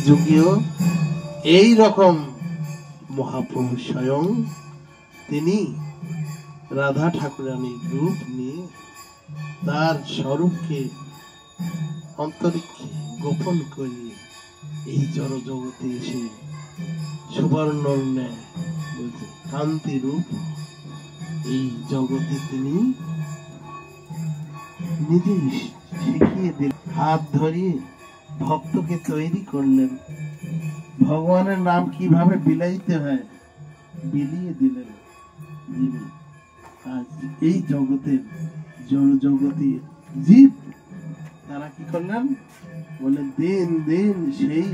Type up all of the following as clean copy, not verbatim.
যুগীয় এই রকম মহাপ্রভু স্বয়ং তিনি রাধা ঠাকুরানীর রূপ নিয়ে তার স্বরূপকে অন্তরিক্ষে গোপন করিয়ে এই জড় জগতে এসে সুবর্ণর ন্যায় কান্তি রূপ এই জগতে তিনি নিজেই শিখিয়ে দিলেন, হাত ধরিয়ে ভক্তকে তৈরি করলেন, ভগবানের নাম কিভাবে বিলাইতে হয় বিলিয়ে দিলেন। যিনি আজ এই জগতের জড় জগতের জীব তারা কি করলেন বলে দিন দিন সেই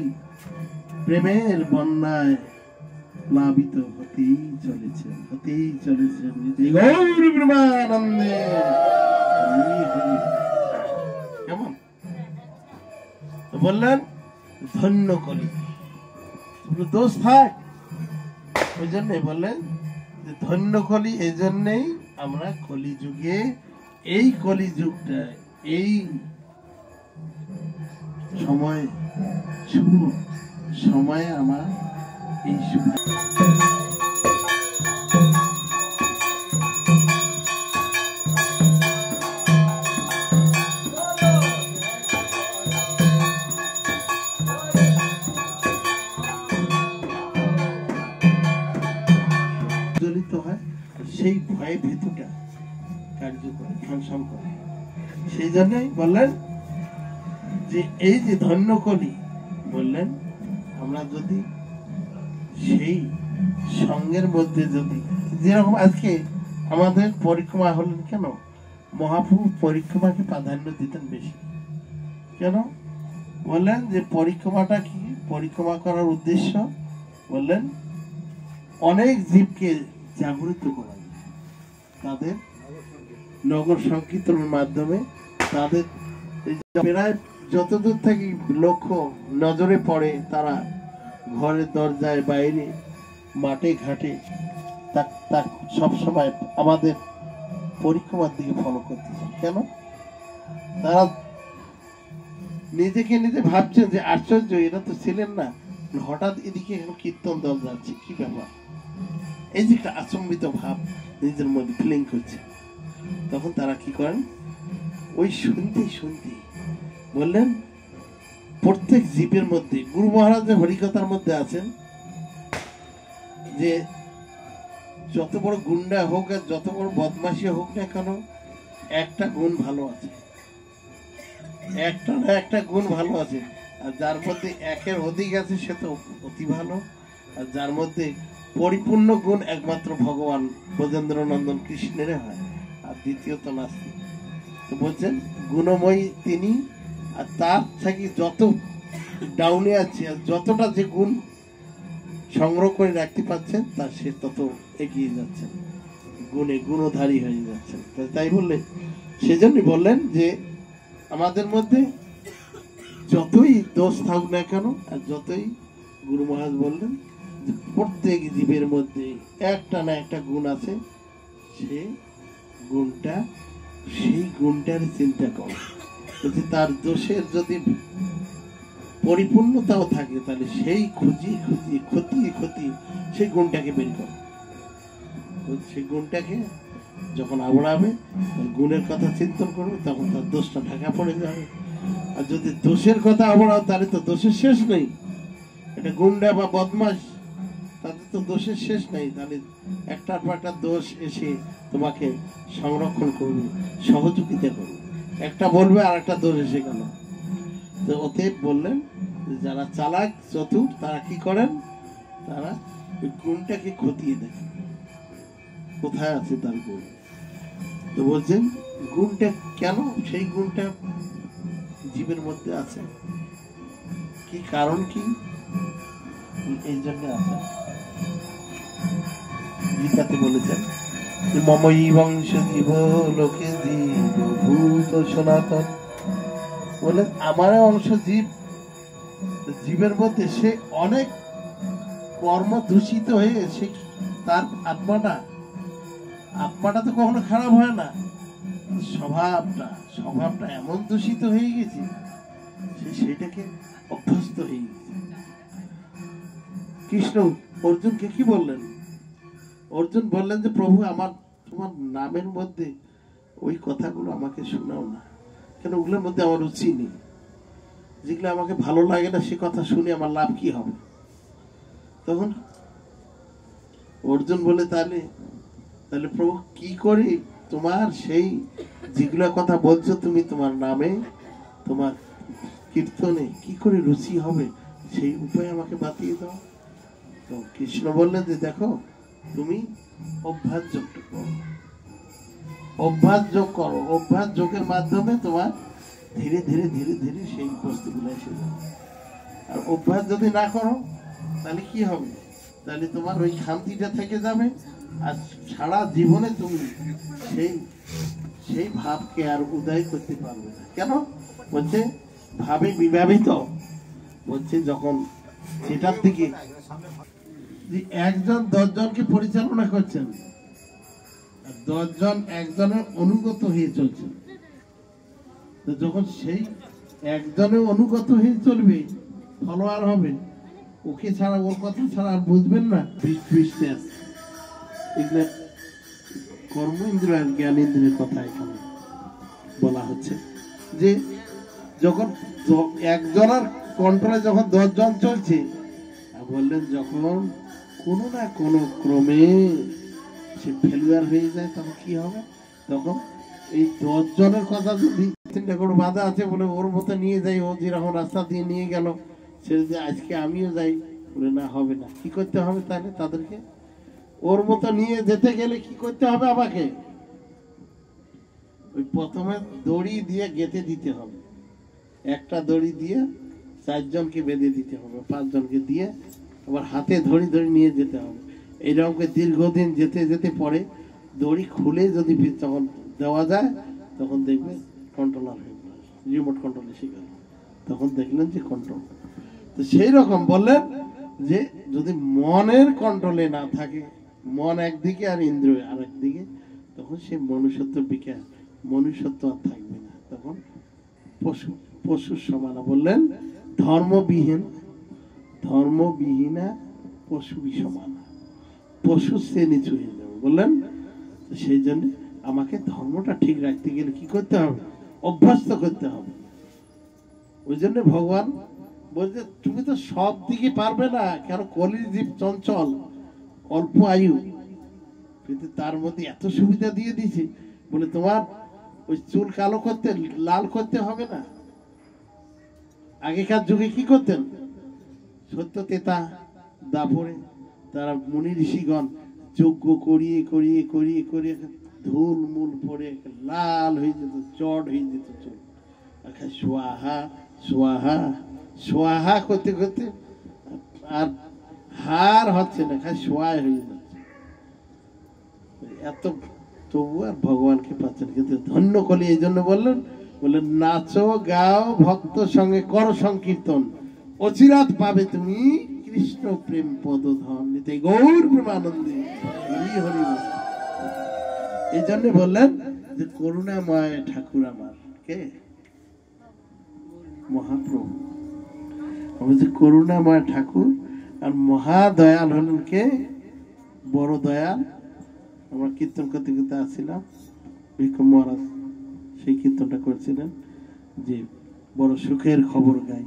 প্রেমের বন্যায় প্লাবিত হতেই চলেছেন গৌর প্রেমানন্দে। কেমন বললেন ধন্য কলি দোষ থাক, ওই জন্যই বললেন যে ধন্য কলি। এই জন্যই আমরা কলি যুগে এই কলি যুগটা এই সময় শুভ সময়ে আমার এই শুভ জড়িত হয়, সেই ভয়ে ভীতুটা কার্য করে ফাংশন করে। সেই জন্যই বললেন যে এই যে ধন্য কলি বললেন আমরা যদি সেই সঙ্গের মধ্যে যদি যেরকম আজকে আমাদের পরিক্রমা হলেন, কেন মহাপ্রভু পরিক্রমাকে প্রাধান্য দিতেন বেশি? কেন বললেন যে পরিক্রমাটা কি? পরিক্রমা করার উদ্দেশ্য বললেন অনেক জীবকে জাগরিত করা, তাদের নগর সংকীর্তনের মাধ্যমে তাদের প্রায় যতদূর থেকে লক্ষ্য নজরে পড়ে তারা ঘরের দরজায় বাইরে মাঠে ঘাটে তা সবসময় আমাদের পরিক্রমার দিকে ফলো করতেছে। কেন? তারা নিজেকে নিজে ভাবছেন যে আশ্চর্য, এরা তো ছিলেন না, হঠাৎ এদিকে এখন কীর্তন দল যাচ্ছে, কি ব্যাপার? এই যে একটা আচম্বিত ভাব নিজের মধ্যে ফিলিং করছে। তখন তারা কি করেন, ওই শুনতে শুনতে বললেন প্রত্যেক জীবের মধ্যে গুরু মহারাজের হরিকথার মধ্যে আছেন যে যত বড় গুন্ডা হোক আর যত বড় বদমাশি হোক না কেন, একটা গুণ ভালো আছে, একটা না একটা গুণ ভালো আছে। আর যার মধ্যে একের অধিক আছে সে তো অতি ভালো, আর যার মধ্যে পরিপূর্ণ গুণ একমাত্র ভগবান ব্রজেন্দ্র নন্দন কৃষ্ণের হয়, আর দ্বিতীয়ত নাস্তিক। তো বলছেন গুণময়ী তিনি, আর তার থেকে যত ডাউনে আছে আর যতটা যে গুণ সংগ্রহ করে রাখতে পারছেন তার সে তত এগিয়ে যাচ্ছেন, গুণে গুণধারী হয়ে যাচ্ছেন। তাই বললে সেজন্যই বললেন যে আমাদের মধ্যে যতই দোষ থাকুক না কেন, আর যতই গুরু মহারাজ বললেন প্রত্যেক জীবের মধ্যে একটা না একটা গুণ আছে, সেই গুণটার চিন্তা করো। যদি তার দোষের যদি পরিপূর্ণতাও থাকে তাহলে সেই খতিয়ে সেই গুণটাকে বের করো। সেই গুণটাকে যখন আবড়াবে, গুণের কথা চিন্তন করবে, তখন তার দোষটা ঢাকা পড়ে যাবে। আর যদি দোষের কথা আবড়াও তাহলে তো দোষের শেষ নেই। এটা গুন্ডা বা বদমাশ, তাদের তো দোষের শেষ নেই। তাহলে একটার পর একটা দোষ এসে তোমাকে সংরক্ষণ করবে, সহযোগিতা করবে। একটা বলবে আর একটা দোষ এসে গেল। তো অতএব বললেন যারা চালাক চতুর তারা কি করেন, তারা ওই গুণটাকে খতিয়ে দেখেন কোথায় আছে তার গুণ। তো বলছেন গুণটা কেন, সেই গুণটা জীবের মধ্যে আছে, কি কারণ কি, এই জন্য আছে। গীতাতে বলেছেন যে মমই বংশ জীব লোকে জীব ভূত সনাতন, বলে আমার অংশ জীব, জীবের মধ্যে সে অনেক কর্ম দূষিত হয়ে সে তার আত্মাটা তো কখনো খারাপ হয় না, স্বভাবটা এমন দূষিত হয়ে গেছে সে সেটাকে অভ্যস্ত হয়ে গেছে। কৃষ্ণ অর্জুনকে কি বললেন? অর্জুন বললেন যে প্রভু, আমার তোমার নামের মধ্যে ওই কথাগুলো আমাকে শোনাও না, কেন ওগুলোর মধ্যে আমার রুচি নেই। যেগুলো আমাকে ভালো লাগে না সে কথা শুনে আমার লাভ কি হবে? তখন অর্জুন বলে, তাহলে তাহলে প্রভু কি করি তোমার সেই যেগুলা কথা বলছো তুমি তোমার নামে, তোমার কীর্তনে কি করে রুচি হবে সেই উপায় আমাকে বাতিয়ে দাও। তো কৃষ্ণ বললেন যে দেখো, তুমি অভ্যাস যোগ করো, অভ্যাস যোগ করো, অভ্যাস যোগের মাধ্যমে তোমার ধীরে ধীরে ধীরে ধীরে সেই বস্তুগুলো এসে যাবে। আর অভ্যাস যদি না করো তাহলে কি হবে? তাহলে তোমার ওই খামতিটা থেকে যাবে, আর সারা জীবনে তুমি সেই সেই ভাবকে আর উদয় করতে পারবে না। কেন? বলছে ভাবে বিভাবিত, বলছে যখন সেটার দিকে একজন 10 জনকে পরিচালনা করছেন, 10 জন একজনের অনুগত হয়ে চলছেন, তো যখন সেই একজনের অনুগত হয়ে চলবে, ফলোয়ার হবে, ওকে ছাড়া ওর কথা ছাড়া আর বুঝবেন না। কর্ম ইন্দ্র আর জ্ঞান ইন্দ্রের কথা এখানে বলা হচ্ছে যে যখন একজনের কন্ট্রোলে যখন 10 জন চলছে, বললেন যখন কোনো না কোনো ক্রমে সে ফেলুয়ার হয়ে যায় তখন কি হবে? তখন এই 10 জনের কথা যদি চিন্তা করে বাধা আছে বলে ওর মতো নিয়ে যাই, ও যেরকম রাস্তা দিয়ে নিয়ে গেল সে যদি আজকে আমিও যাই বলে, না হবে না। কি করতে হবে তাহলে? তাদেরকে ওর মতো নিয়ে যেতে গেলে কি করতে হবে? আমাকে ওই প্রথমে দড়ি দিয়ে গেঁথে দিতে হবে, একটা দড়ি দিয়ে 4 জনকে বেঁধে দিতে হবে, 5 জনকে দিয়ে আবার হাতে ধরি ধরে নিয়ে যেতে হবে। এইরকম দীর্ঘদিন যেতে যেতে পরে দড়ি খুলে যদি তখন দেওয়া যায় তখন দেখবে কন্ট্রোলার হয়ে গেল, রিমোট কন্ট্রোল এসে গেল, তখন দেখলেন যে কন্ট্রোল। তো সেই রকম বললেন যে যদি মনের কন্ট্রোলে না থাকে, মন একদিকে আর ইন্দ্রিয় আর একদিকে, তখন সে মনুষ্যত্ব বিকাশ, মনুষ্যত্ব আর থাকবে না, তখন পশু পশুর সমান। বললেন ধর্মবিহীনা পশু সমান, পশু শ্রেণী ছুঁয়ে যাবে। বললেন সেই জন্য আমাকে ধর্মটা ঠিক রাখতে গেলে কি করতে হবে? অভ্যস্ত করতে হবে। ওই জন্য ভগবান বলছে তুমি তো সব দিকে পারবে না, কেন কলির জীব চঞ্চল, অল্প আয়ু, কিন্তু তার মধ্যে এত সুবিধা দিয়ে দিয়েছে বলে তোমার ওই চুল কালো করতে, লাল করতে হবে না। আগেকার যুগে কি করতেন? সত্য তেতা দাপরে তারা মুনি ঋষিগণ যজ্ঞ করিয়ে করিয়ে করিয়ে করিয়ে ধুল মূল পরে লাল হয়ে যেত, চট হয়ে যেত চুল। সোয়াহা সোয়াহা সোয়াহা করতে করতে আর হার হচ্ছে না, খালি সোয়াই হয়ে যাচ্ছে। এত তবু আর ভগবানকে পাচ্ছেন, কিন্তু ধন্য কলি। এই জন্য বললেন নাচো গাও ভক্ত সঙ্গে কর সংকীর্তন, অচিরাত পাবে তুমি কৃষ্ণ প্রেম পদধন নিতে গৌর প্রেমানন্দে হরি হরি। এই জন্য বললেন যে করুণাময় ঠাকুর আমার কে? মহাপ্রভু। বলছি করুণাময় ঠাকুর আর মহাদয়াল হলেন কে? বড় দয়াল। আমরা কীর্তন করতে করতে আসছিলাম, ভিক্ষম মহারাজ সেই কীর্তনটা করছিলেন যে বড় সুখের খবর গাই।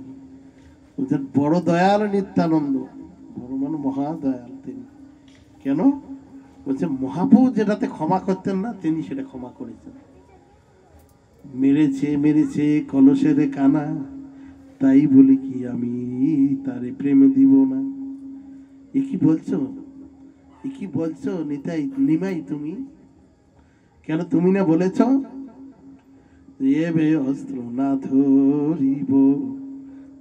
বলছেন বড় দয়াল নিত্যানন্দ, বড় মানে মহাদয়াল তিনি। কেন? বলছে মহাপ্রভু যেটাতে ক্ষমা করতেন না তিনি সেটা ক্ষমা করেছেন। মেরেছে মেরেছে কলসের কানা, তাই বলি কি আমি তারে প্রেম দিব না। এ কি বলছো? এ কি বলছো নিতাই নিমাই তুমি? কেন তুমি না বলেছ এবে অস্ত্র না ধরিব,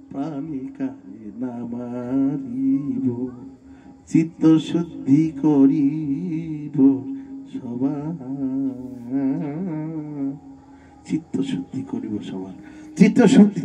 প্রাণী কানে না মারিব, চিত্ত শুদ্ধি করিব সবার, চিত্ত শুদ্ধি করিব সবার, চিত্ত শুদ্ধি